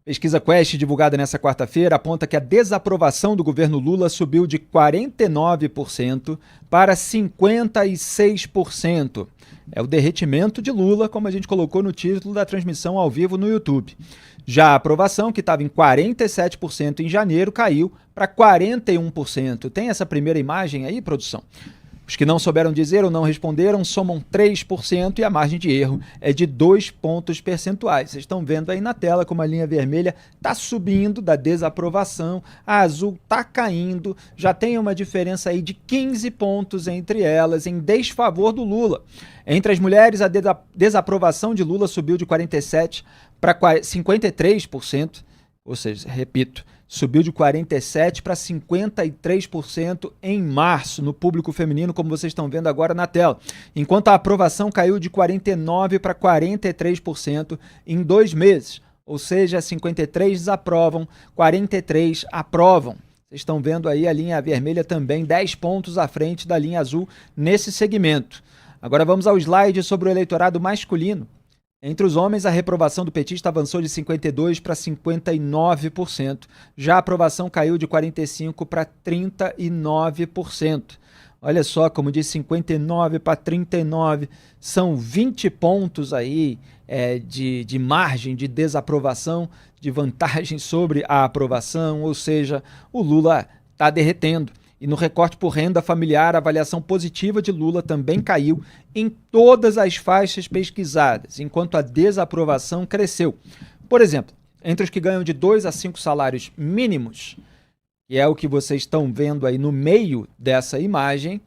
Pesquisa Quest, divulgada nesta quarta-feira, aponta que a desaprovação do governo Lula subiu de 49% para 56%. É o derretimento de Lula, como a gente colocou no título da transmissão ao vivo no YouTube. Já a aprovação, que estava em 47% em janeiro, caiu para 41%. Tem essa primeira imagem aí, produção? Os que não souberam dizer ou não responderam somam 3% e a margem de erro é de 2 pontos percentuais. Vocês estão vendo aí na tela como a linha vermelha está subindo da desaprovação, a azul está caindo, já tem uma diferença aí de 15 pontos entre elas em desfavor do Lula. Entre as mulheres, a desaprovação de Lula subiu de 47% para 53%, ou seja, repito, subiu de 47% para 53% em março no público feminino, como vocês estão vendo agora na tela. Enquanto a aprovação caiu de 49% para 43% em 2 meses. Ou seja, 53 desaprovam, 43 aprovam. Vocês estão vendo aí a linha vermelha também 10 pontos à frente da linha azul nesse segmento. Agora vamos ao slide sobre o eleitorado masculino. Entre os homens, a reprovação do petista avançou de 52% para 59%. Já a aprovação caiu de 45% para 39%. Olha só, como de 59% para 39%, são 20 pontos aí de margem de desaprovação, de vantagem sobre a aprovação, ou seja, o Lula está derretendo. E no recorte por renda familiar, a avaliação positiva de Lula também caiu em todas as faixas pesquisadas, enquanto a desaprovação cresceu. Por exemplo, entre os que ganham de 2 a 5 salários mínimos, que é o que vocês estão vendo aí no meio dessa imagem,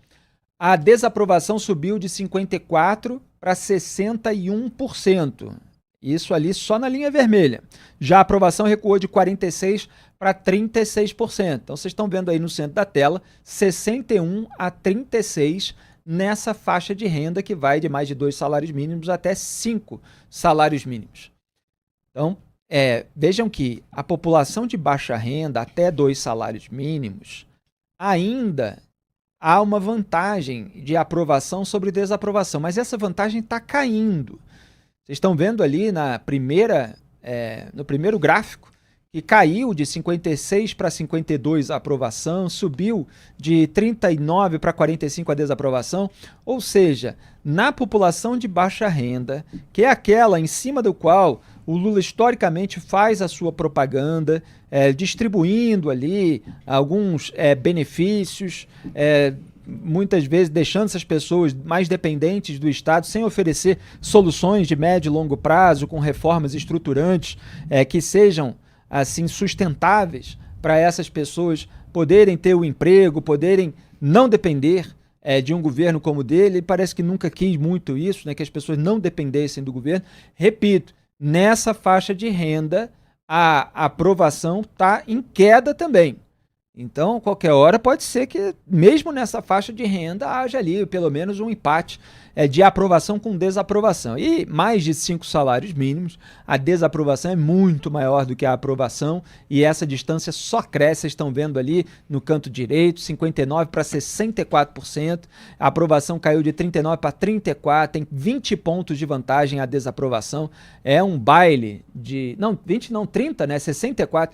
a desaprovação subiu de 54% para 61%. Isso ali só na linha vermelha. Já a aprovação recuou de 46% para 36%. Então, vocês estão vendo aí no centro da tela, 61 a 36 nessa faixa de renda que vai de mais de 2 salários mínimos até 5 salários mínimos. Então, vejam que a população de baixa renda até 2 salários mínimos ainda há uma vantagem de aprovação sobre desaprovação, mas essa vantagem está caindo. Vocês estão vendo ali no primeiro gráfico que caiu de 56% para 52% a aprovação, subiu de 39% para 45% a desaprovação, ou seja, na população de baixa renda, que é aquela em cima do qual o Lula historicamente faz a sua propaganda, distribuindo ali alguns benefícios, muitas vezes deixando essas pessoas mais dependentes do Estado, sem oferecer soluções de médio e longo prazo, com reformas estruturantes que sejam assim sustentáveis para essas pessoas poderem ter o emprego, poderem não depender de um governo como o dele. Parece que nunca quis muito isso, que as pessoas não dependessem do governo. Repito, nessa faixa de renda, a aprovação está em queda também. Então, qualquer hora pode ser que, mesmo nessa faixa de renda, haja ali pelo menos um empate de aprovação com desaprovação. E mais de 5 salários mínimos, a desaprovação é muito maior do que a aprovação e essa distância só cresce. Vocês estão vendo ali no canto direito, 59% para 64%. A aprovação caiu de 39% para 34%, tem 20 pontos de vantagem a desaprovação. É um baile de... Não, 20 não, 30, né? 64%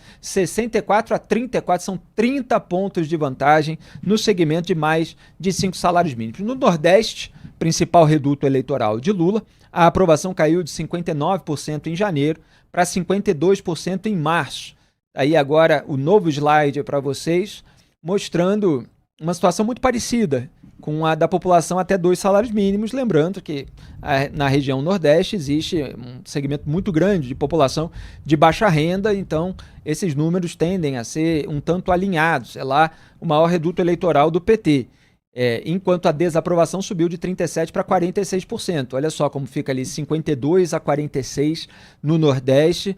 a 34%, são 30 pontos de vantagem no segmento de mais de 5 salários mínimos. No Nordeste, principal reduto eleitoral de Lula, a aprovação caiu de 59% em janeiro para 52% em março. Aí agora o novo slide para vocês, mostrando uma situação muito parecida com a da população até 2 salários mínimos, lembrando que na região Nordeste existe um segmento muito grande de população de baixa renda, então esses números tendem a ser um tanto alinhados. É lá o maior reduto eleitoral do PT. Enquanto a desaprovação subiu de 37% para 46%. Olha só como fica ali, 52% a 46% no Nordeste.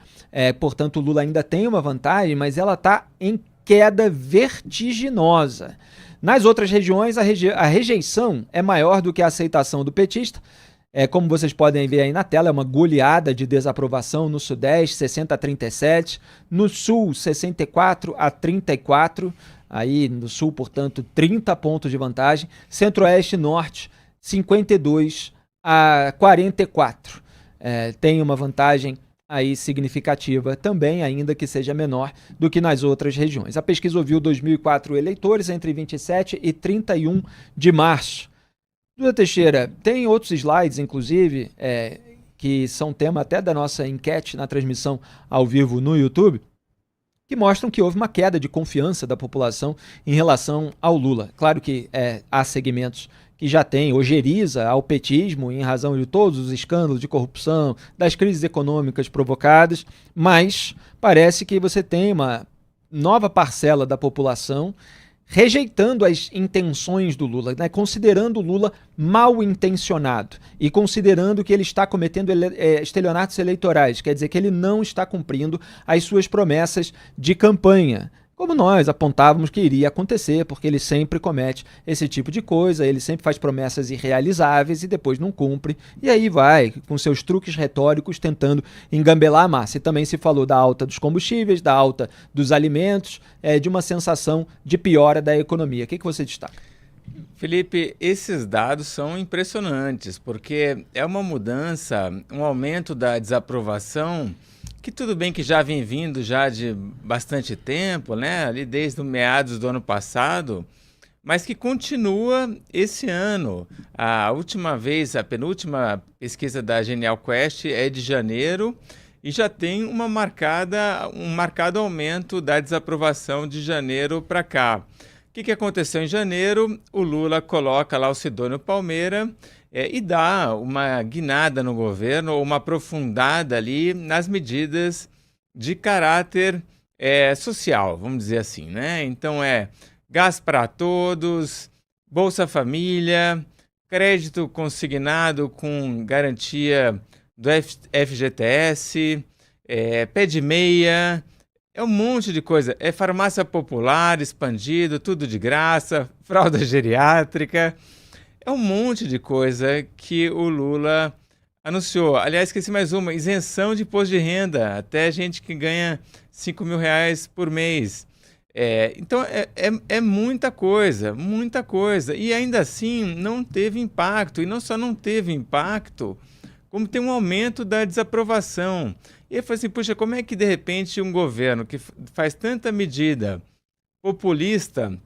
Portanto, o Lula ainda tem uma vantagem, mas ela está em queda vertiginosa. Nas outras regiões, a rejeição é maior do que a aceitação do petista. Como vocês podem ver aí na tela, é uma goleada de desaprovação no Sudeste, 60% a 37%. No Sul, 64% a 34%. Aí no Sul, portanto, 30 pontos de vantagem. Centro-Oeste e Norte, 52% a 44%. Tem uma vantagem aí significativa também, ainda que seja menor do que nas outras regiões. A pesquisa ouviu 2.004 eleitores entre 27 e 31 de março. Duda Teixeira, tem outros slides, inclusive, que são tema até da nossa enquete na transmissão ao vivo no YouTube, que mostram que houve uma queda de confiança da população em relação ao Lula. Claro que há segmentos que já têm ojeriza ao petismo em razão de todos os escândalos de corrupção, das crises econômicas provocadas, mas parece que você tem uma nova parcela da população rejeitando as intenções do Lula, né? Considerando o Lula mal intencionado e considerando que ele está cometendo estelionatos eleitorais, quer dizer que ele não está cumprindo as suas promessas de campanha, como nós apontávamos que iria acontecer, porque ele sempre comete esse tipo de coisa, ele sempre faz promessas irrealizáveis e depois não cumpre, e aí vai com seus truques retóricos tentando engambelar a massa. E também se falou da alta dos combustíveis, da alta dos alimentos, de uma sensação de piora da economia. O que você destaca? Felipe, esses dados são impressionantes, porque é uma mudança, um aumento da desaprovação, que tudo bem que já vem vindo já de bastante tempo, né? Ali desde os meados do ano passado, mas que continua esse ano. A última vez, a penúltima pesquisa da Genial Quest é de janeiro e já tem um marcado aumento da desaprovação de janeiro para cá. O que aconteceu em janeiro? O Lula coloca lá o Sidônio Palmeira e dá uma guinada no governo, ou uma aprofundada ali nas medidas de caráter social, vamos dizer assim, né? Então gás para todos, Bolsa Família, crédito consignado com garantia do FGTS, pé de meia, um monte de coisa. Farmácia popular expandido, tudo de graça, fralda geriátrica. É um monte de coisa que o Lula anunciou. Aliás, esqueci mais uma, isenção de imposto de renda, até gente que ganha R$5.000 por mês. Então, é muita coisa, muita coisa. E ainda assim, não teve impacto. E não só não teve impacto, como tem um aumento da desaprovação. E eu falei assim, puxa, como é que de repente um governo que faz tanta medida populista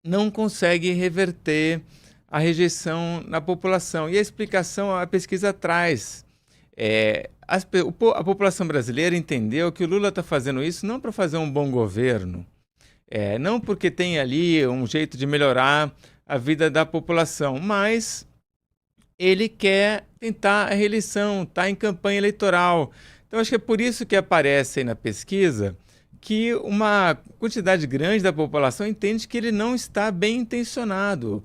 não consegue reverter a rejeição na população? E a explicação a pesquisa traz. A população brasileira entendeu que o Lula está fazendo isso não para fazer um bom governo, não porque tem ali um jeito de melhorar a vida da população, mas ele quer tentar a reeleição, está em campanha eleitoral. Então, acho que é por isso que aparece aí na pesquisa que uma quantidade grande da população entende que ele não está bem intencionado.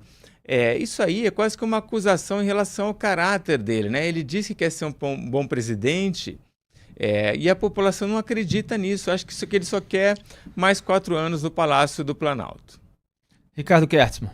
Isso aí é quase que uma acusação em relação ao caráter dele, né? Ele disse que quer ser um bom presidente, e a população não acredita nisso. Acho que ele só quer mais 4 anos no Palácio do Planalto. Ricardo Kertzmann.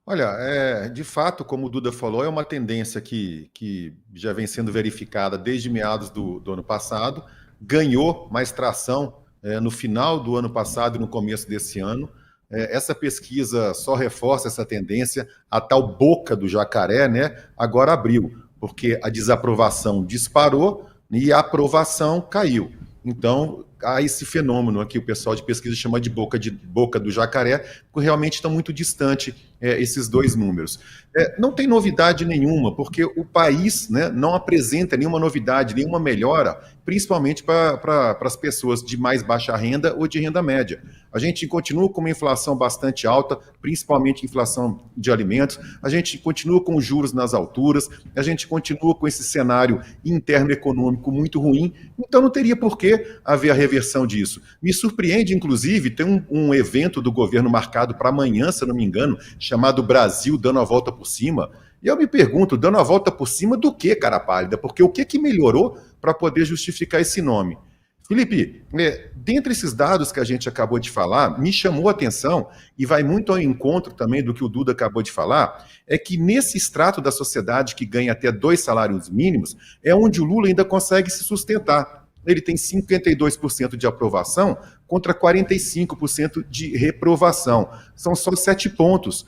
Olha, de fato, como o Duda falou, é uma tendência que já vem sendo verificada desde meados do ano passado, ganhou mais tração no final do ano passado e no começo desse ano. Essa pesquisa só reforça essa tendência, a tal boca do jacaré, né? Agora abriu, porque a desaprovação disparou e a aprovação caiu. Então, há esse fenômeno aqui, o pessoal de pesquisa chama de boca do jacaré, porque realmente estão muito distante esses dois números. Não tem novidade nenhuma, porque o país, né, não apresenta nenhuma novidade, nenhuma melhora, principalmente para as pessoas de mais baixa renda ou de renda média. A gente continua com uma inflação bastante alta, principalmente inflação de alimentos, a gente continua com juros nas alturas, a gente continua com esse cenário interno econômico muito ruim, então não teria por que haver a reversão disso. Me surpreende, inclusive, tem um evento do governo marcado para amanhã, se eu não me engano, chamado Brasil dando a volta por cima, e eu me pergunto, dando a volta por cima do que, cara pálida? Porque o que melhorou para poder justificar esse nome? Felipe, dentre esses dados que a gente acabou de falar, me chamou a atenção, e vai muito ao encontro também do que o Duda acabou de falar, é que nesse extrato da sociedade que ganha até 2 salários mínimos, é onde o Lula ainda consegue se sustentar. Ele tem 52% de aprovação contra 45% de reprovação. São só 7 pontos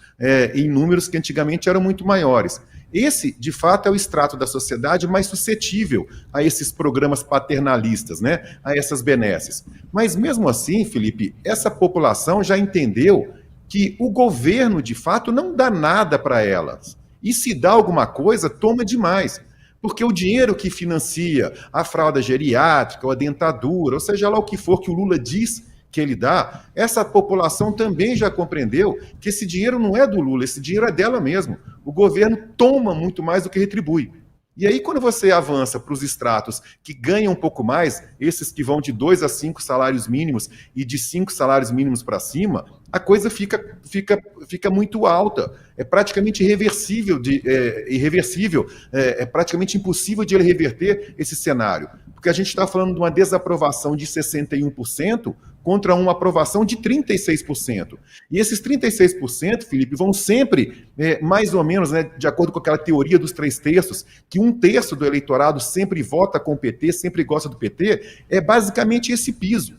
em números que antigamente eram muito maiores. Esse, de fato, é o extrato da sociedade mais suscetível a esses programas paternalistas, né? A essas benesses. Mas mesmo assim, Felipe, essa população já entendeu que o governo, de fato, não dá nada para elas. E se dá alguma coisa, toma demais. Porque o dinheiro que financia a fralda geriátrica, ou a dentadura, ou seja lá o que for que o Lula diz que ele dá, essa população também já compreendeu que esse dinheiro não é do Lula, esse dinheiro é dela mesmo. O governo toma muito mais do que retribui. E aí, quando você avança para os estratos que ganham um pouco mais, esses que vão de 2 a 5 salários mínimos e de 5 salários mínimos para cima, a coisa fica muito alta. É praticamente irreversível, é praticamente impossível de ele reverter esse cenário. Porque a gente está falando de uma desaprovação de 61% contra uma aprovação de 36%. E esses 36%, Felipe, vão sempre, mais ou menos, né, de acordo com aquela teoria dos 3/3, que 1/3 do eleitorado sempre vota com o PT, sempre gosta do PT, é basicamente esse piso.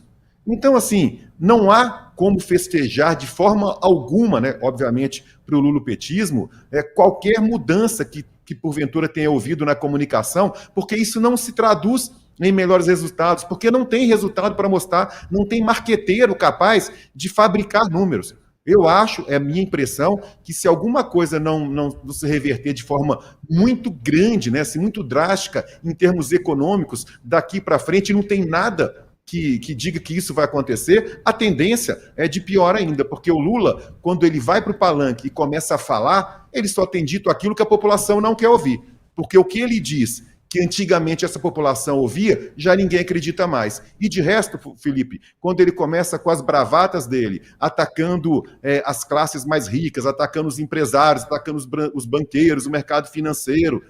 Então, assim, não há como festejar de forma alguma, né, obviamente, para o lulopetismo, qualquer mudança que porventura tenha ouvido na comunicação, porque isso não se traduz em melhores resultados, porque não tem resultado para mostrar, não tem marqueteiro capaz de fabricar números. Eu acho, é a minha impressão, que se alguma coisa não se reverter de forma muito grande, né, assim, muito drástica em termos econômicos, daqui para frente não tem nada que diga que isso vai acontecer, a tendência é de pior ainda, porque o Lula, quando ele vai para o palanque e começa a falar, ele só tem dito aquilo que a população não quer ouvir, porque o que ele diz que antigamente essa população ouvia, já ninguém acredita mais. E de resto, Felipe, quando ele começa com as bravatas dele, atacando as classes mais ricas, atacando os empresários, atacando os banqueiros, o mercado financeiro,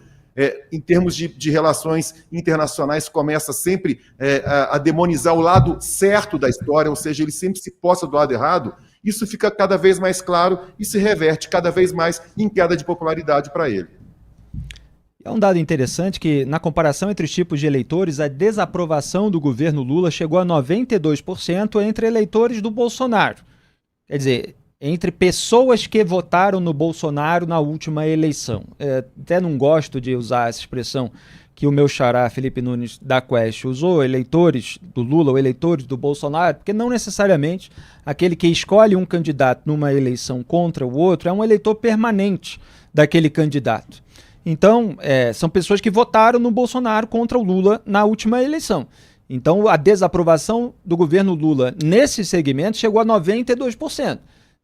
em termos de relações internacionais, começa sempre a demonizar o lado certo da história, ou seja, ele sempre se posta do lado errado, isso fica cada vez mais claro e se reverte cada vez mais em queda de popularidade para ele. É um dado interessante que, na comparação entre os tipos de eleitores, a desaprovação do governo Lula chegou a 92% entre eleitores do Bolsonaro. Quer dizer, entre pessoas que votaram no Bolsonaro na última eleição. Até não gosto de usar essa expressão que o meu xará Felipe Nunes da Quest usou, eleitores do Lula ou eleitores do Bolsonaro, porque não necessariamente aquele que escolhe um candidato numa eleição contra o outro é um eleitor permanente daquele candidato. Então, são pessoas que votaram no Bolsonaro contra o Lula na última eleição. Então, a desaprovação do governo Lula nesse segmento chegou a 92%.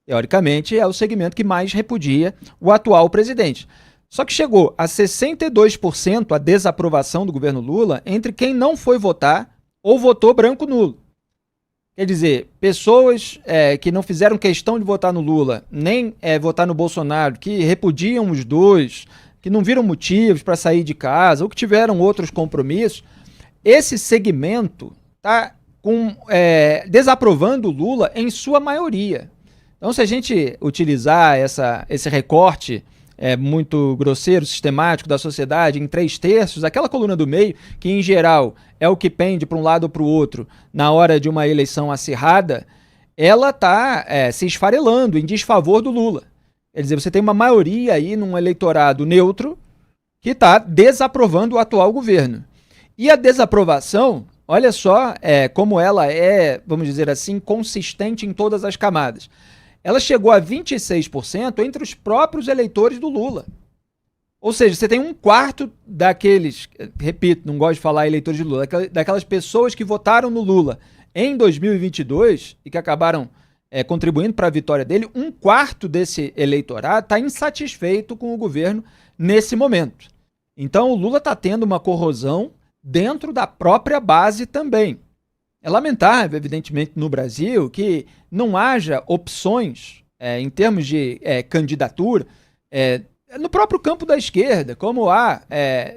Teoricamente, é o segmento que mais repudia o atual presidente. Só que chegou a 62% a desaprovação do governo Lula entre quem não foi votar ou votou branco nulo. Quer dizer, pessoas que não fizeram questão de votar no Lula, nem votar no Bolsonaro, que repudiam os dois, que não viram motivos para sair de casa ou que tiveram outros compromissos, esse segmento está desaprovando o Lula em sua maioria. Então, se a gente utilizar esse recorte muito grosseiro, sistemático da sociedade em 3/3, aquela coluna do meio, que em geral é o que pende para um lado ou para o outro na hora de uma eleição acirrada, ela está se esfarelando em desfavor do Lula. Quer dizer, você tem uma maioria aí num eleitorado neutro que está desaprovando o atual governo. E a desaprovação, olha só como ela é, vamos dizer assim, consistente em todas as camadas. Ela chegou a 26% entre os próprios eleitores do Lula. Ou seja, você tem 1/4 daqueles, repito, não gosto de falar eleitores de Lula, daquelas pessoas que votaram no Lula em 2022 e que acabaram contribuindo para a vitória dele, 1/4 desse eleitorado está insatisfeito com o governo nesse momento. Então o Lula está tendo uma corrosão dentro da própria base também. É lamentável, evidentemente, no Brasil, que não haja opções em termos de candidatura no próprio campo da esquerda, como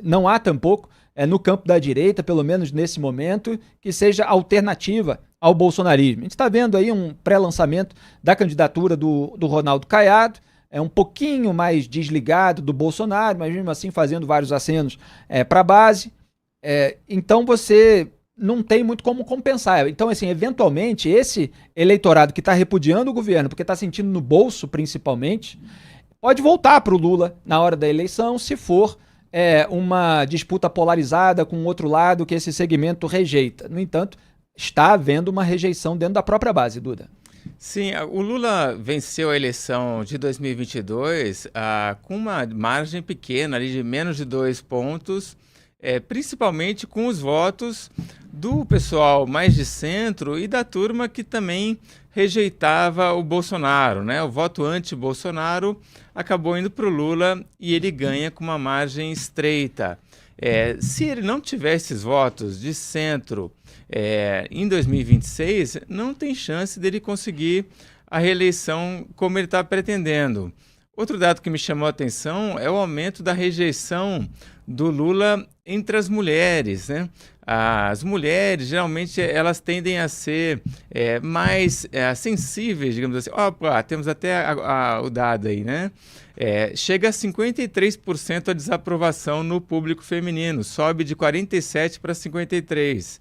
não há tampouco no campo da direita, pelo menos nesse momento, que seja alternativa ao bolsonarismo. A gente está vendo aí um pré-lançamento da candidatura do Ronaldo Caiado, um pouquinho mais desligado do Bolsonaro, mas mesmo assim fazendo vários acenos para a base. Então você não tem muito como compensar. Então, assim, eventualmente, esse eleitorado que está repudiando o governo, porque está sentindo no bolso, principalmente, pode voltar para o Lula na hora da eleição, se for uma disputa polarizada com outro lado que esse segmento rejeita. No entanto, está havendo uma rejeição dentro da própria base, Duda. Sim, o Lula venceu a eleição de 2022 com uma margem pequena, ali de menos de 2 pontos, principalmente com os votos do pessoal mais de centro e da turma que também rejeitava o Bolsonaro, né? O voto anti-Bolsonaro acabou indo para o Lula e ele ganha com uma margem estreita. Se ele não tiver esses votos de centro em 2026, não tem chance dele conseguir a reeleição como ele está pretendendo. Outro dado que me chamou a atenção é o aumento da rejeição do Lula entre as mulheres, né? As mulheres, geralmente, elas tendem a ser mais sensíveis, digamos assim. Opa, temos até o dado aí, né? Chega a 53% a desaprovação no público feminino, sobe de 47% para 53%.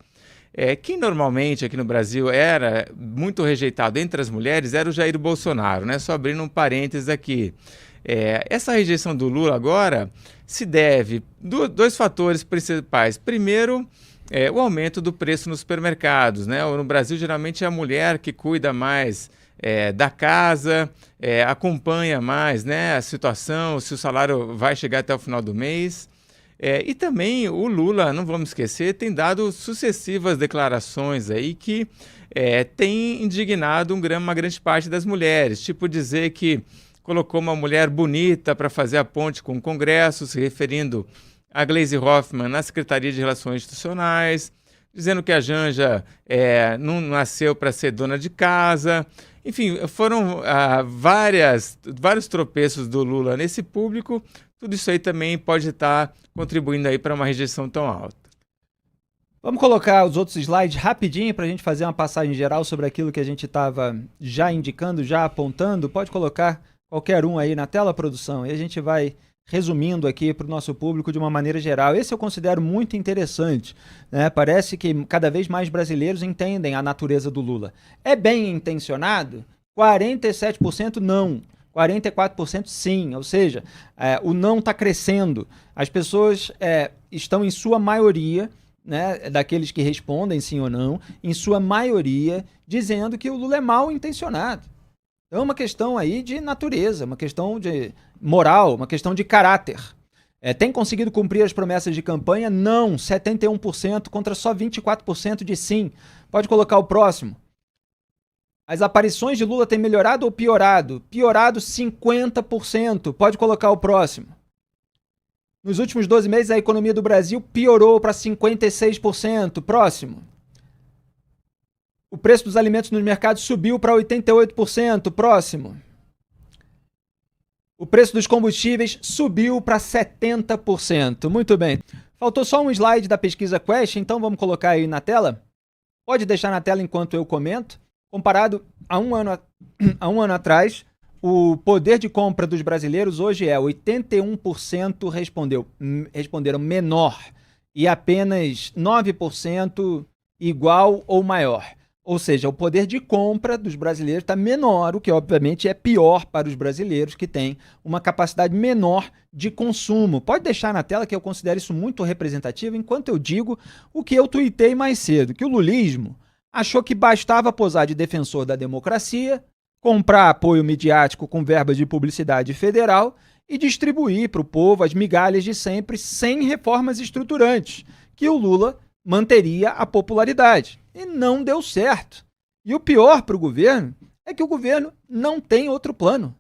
Quem normalmente aqui no Brasil era muito rejeitado entre as mulheres era o Jair Bolsonaro, né? Só abrindo um parênteses aqui. Essa rejeição do Lula agora se deve a 2 fatores principais. Primeiro, o aumento do preço nos supermercados, né? No Brasil, geralmente é a mulher que cuida mais da casa, acompanha mais, né, a situação, se o salário vai chegar até o final do mês. E também o Lula, não vamos esquecer, tem dado sucessivas declarações aí que tem indignado uma grande parte das mulheres, tipo dizer que colocou uma mulher bonita para fazer a ponte com o Congresso, se referindo a Gleisi Hoffmann na Secretaria de Relações Institucionais, dizendo que a Janja não nasceu para ser dona de casa. Enfim, foram vários tropeços do Lula nesse público. Tudo isso aí também pode estar contribuindo aí para uma rejeição tão alta. Vamos colocar os outros slides rapidinho para a gente fazer uma passagem geral sobre aquilo que a gente estava já indicando, já apontando. Pode colocar qualquer um aí na tela, produção, e a gente vai resumindo aqui para o nosso público de uma maneira geral. Esse eu considero muito interessante, né? Parece que cada vez mais brasileiros entendem a natureza do Lula. É bem intencionado? 47% não. 44% sim, ou seja, o não está crescendo. As pessoas estão em sua maioria, né, daqueles que respondem sim ou não, em sua maioria dizendo que o Lula é mal intencionado. Então é uma questão aí de natureza, uma questão de moral, uma questão de caráter. Tem conseguido cumprir as promessas de campanha? Não, 71% contra só 24% de sim. Pode colocar o próximo. As aparições de Lula têm melhorado ou piorado? Piorado 50%. Pode colocar o próximo. Nos últimos 12 meses, a economia do Brasil piorou para 56%. Próximo. O preço dos alimentos nos mercados subiu para 88%. Próximo. O preço dos combustíveis subiu para 70%. Muito bem. Faltou só um slide da pesquisa Quest, então vamos colocar aí na tela. Pode deixar na tela enquanto eu comento. Comparado a um ano atrás, o poder de compra dos brasileiros hoje 81% responderam menor e apenas 9% igual ou maior. Ou seja, o poder de compra dos brasileiros está menor, o que obviamente é pior para os brasileiros que têm uma capacidade menor de consumo. Pode deixar na tela que eu considero isso muito representativo, enquanto eu digo o que eu tuitei mais cedo, que o lulismo achou que bastava posar de defensor da democracia, comprar apoio midiático com verbas de publicidade federal e distribuir para o povo as migalhas de sempre sem reformas estruturantes, que o Lula manteria a popularidade. E não deu certo. E o pior para o governo é que o governo não tem outro plano.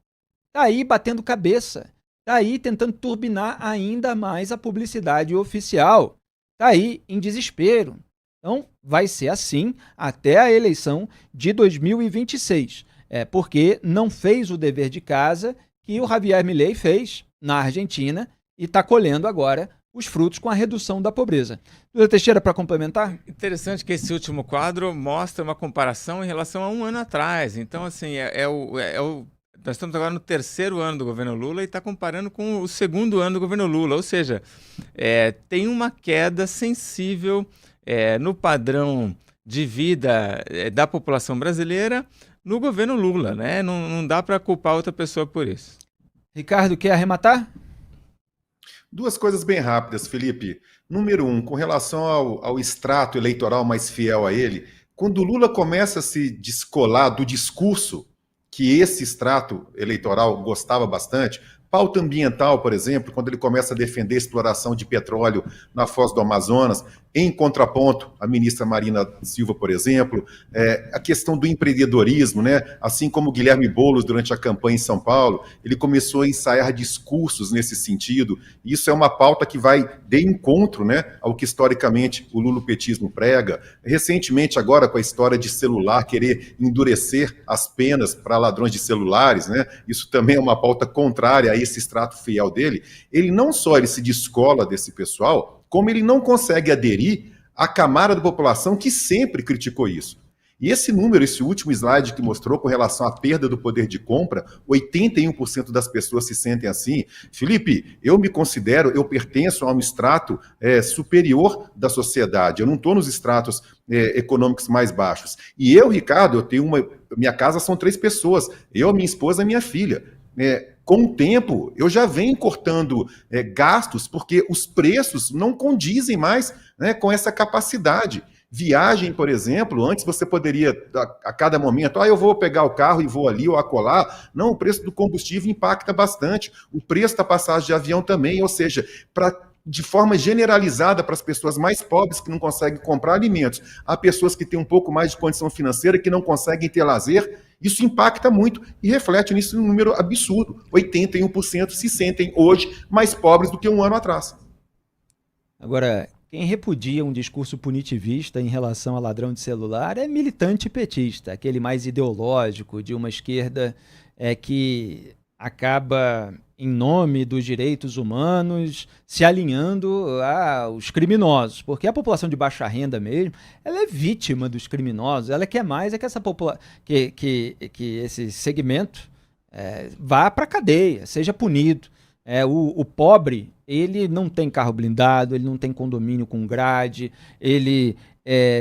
Está aí batendo cabeça. Está aí tentando turbinar ainda mais a publicidade oficial. Está aí em desespero. Então, vai ser assim até a eleição de 2026. Porque não fez o dever de casa que o Javier Milei fez na Argentina e está colhendo agora os frutos com a redução da pobreza. Duda Teixeira, para complementar? Interessante que esse último quadro mostra uma comparação em relação a um ano atrás. Então, assim, nós estamos agora no 3º ano do governo Lula e está comparando com o 2º ano do governo Lula. Ou seja, tem uma queda sensível no padrão de vida da população brasileira no governo Lula, né? Não dá para culpar outra pessoa por isso. Ricardo, quer arrematar? Duas coisas bem rápidas, Felipe. Número um, com relação ao extrato eleitoral mais fiel a ele, quando o Lula começa a se descolar do discurso que esse extrato eleitoral gostava bastante, pauta ambiental, por exemplo, quando ele começa a defender a exploração de petróleo na foz do Amazonas, em contraponto à ministra Marina Silva, por exemplo, a questão do empreendedorismo, né? Assim como o Guilherme Boulos, durante a campanha em São Paulo, ele começou a ensaiar discursos nesse sentido. Isso é uma pauta que vai de encontro, né, ao que historicamente o lulopetismo prega. Recentemente, agora, com a história de celular, querer endurecer as penas para ladrões de celulares, né? Isso também é uma pauta contrária a esse extrato fiel dele. Ele não só ele se descola desse pessoal, como ele não consegue aderir à camada da população que sempre criticou isso. E esse número, esse último slide que mostrou com relação à perda do poder de compra, 81% das pessoas se sentem assim. Felipe, eu me considero, eu pertenço a um extrato superior da sociedade, eu não estou nos extratos econômicos mais baixos. E eu, Ricardo, eu tenho minha casa são 3 pessoas, eu, minha esposa e minha filha. Com o tempo, eu já venho cortando gastos, porque os preços não condizem mais, né, com essa capacidade. Viagem, por exemplo, antes você poderia, a cada momento, eu vou pegar o carro e vou ali ou acolá. Não, o preço do combustível impacta bastante, o preço da passagem de avião também, ou seja, de forma generalizada para as pessoas mais pobres que não conseguem comprar alimentos, há pessoas que têm um pouco mais de condição financeira que não conseguem ter lazer. Isso impacta muito e reflete nisso um número absurdo. 81% se sentem hoje mais pobres do que um ano atrás. Agora, quem repudia um discurso punitivista em relação a ladrão de celular é militante petista, aquele mais ideológico de uma esquerda que acaba, em nome dos direitos humanos, se alinhando aos criminosos, porque a população de baixa renda mesmo, ela é vítima dos criminosos, ela quer mais que essa que esse segmento vá para a cadeia, seja punido. O pobre, ele não tem carro blindado, ele não tem condomínio com grade, ele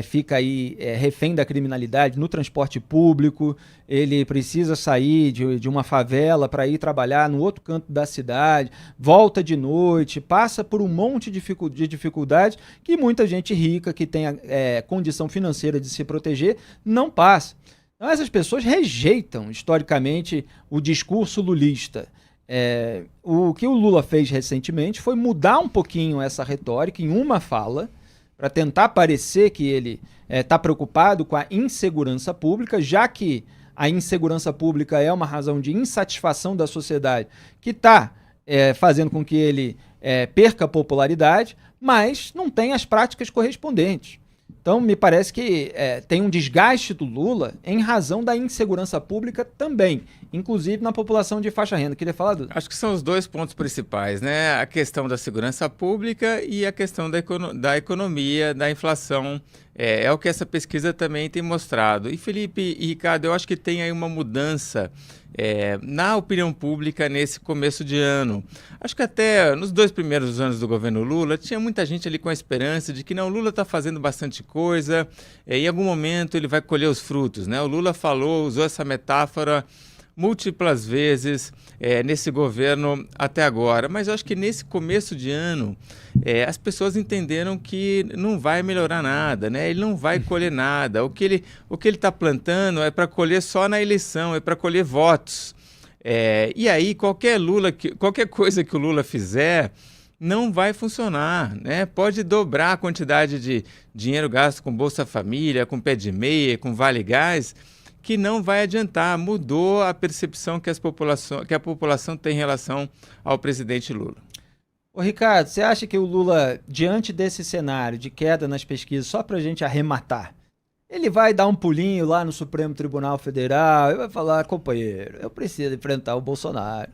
fica aí refém da criminalidade no transporte público, ele precisa sair de uma favela para ir trabalhar no outro canto da cidade, volta de noite, passa por um monte de dificuldades que muita gente rica, que tem condição financeira de se proteger, não passa. Então essas pessoas rejeitam historicamente o discurso lulista. O que o Lula fez recentemente foi mudar um pouquinho essa retórica em uma fala, para tentar parecer que ele está preocupado com a insegurança pública, já que a insegurança pública é uma razão de insatisfação da sociedade que está fazendo com que ele perca a popularidade, mas não tem as práticas correspondentes. Então, me parece que tem um desgaste do Lula em razão da insegurança pública também, inclusive na população de faixa renda. Queria falar do... Acho que são os 2 pontos principais, né? A questão da segurança pública e a questão da economia, da inflação. É o que essa pesquisa também tem mostrado. E Felipe e Ricardo, eu acho que tem aí uma mudança na opinião pública nesse começo de ano. Acho que até nos 2 primeiros anos do governo Lula, tinha muita gente ali com a esperança de que não, o Lula está fazendo bastante coisa, em algum momento ele vai colher os frutos, né? O Lula usou essa metáfora múltiplas vezes nesse governo até agora, mas eu acho que nesse começo de ano as pessoas entenderam que não vai melhorar nada, né? Ele não vai colher nada, o que ele está plantando é para colher só na eleição, é para colher votos, e aí qualquer coisa que o Lula fizer não vai funcionar, né? Pode dobrar a quantidade de dinheiro gasto com Bolsa Família, com pé de meia, com Vale Gás, que não vai adiantar. Mudou a percepção que a população tem em relação ao presidente Lula. Ô Ricardo, você acha que o Lula, diante desse cenário de queda nas pesquisas, só para a gente arrematar, ele vai dar um pulinho lá no Supremo Tribunal Federal e vai falar, companheiro, eu preciso enfrentar o Bolsonaro.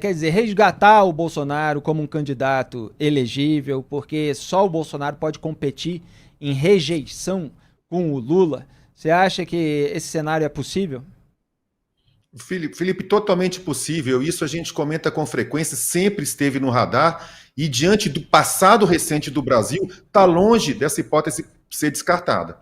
Quer dizer, resgatar o Bolsonaro como um candidato elegível, porque só o Bolsonaro pode competir em rejeição com o Lula. Você acha que esse cenário é possível? Felipe, totalmente possível. Isso a gente comenta com frequência, sempre esteve no radar e diante do passado recente do Brasil, está longe dessa hipótese ser descartada.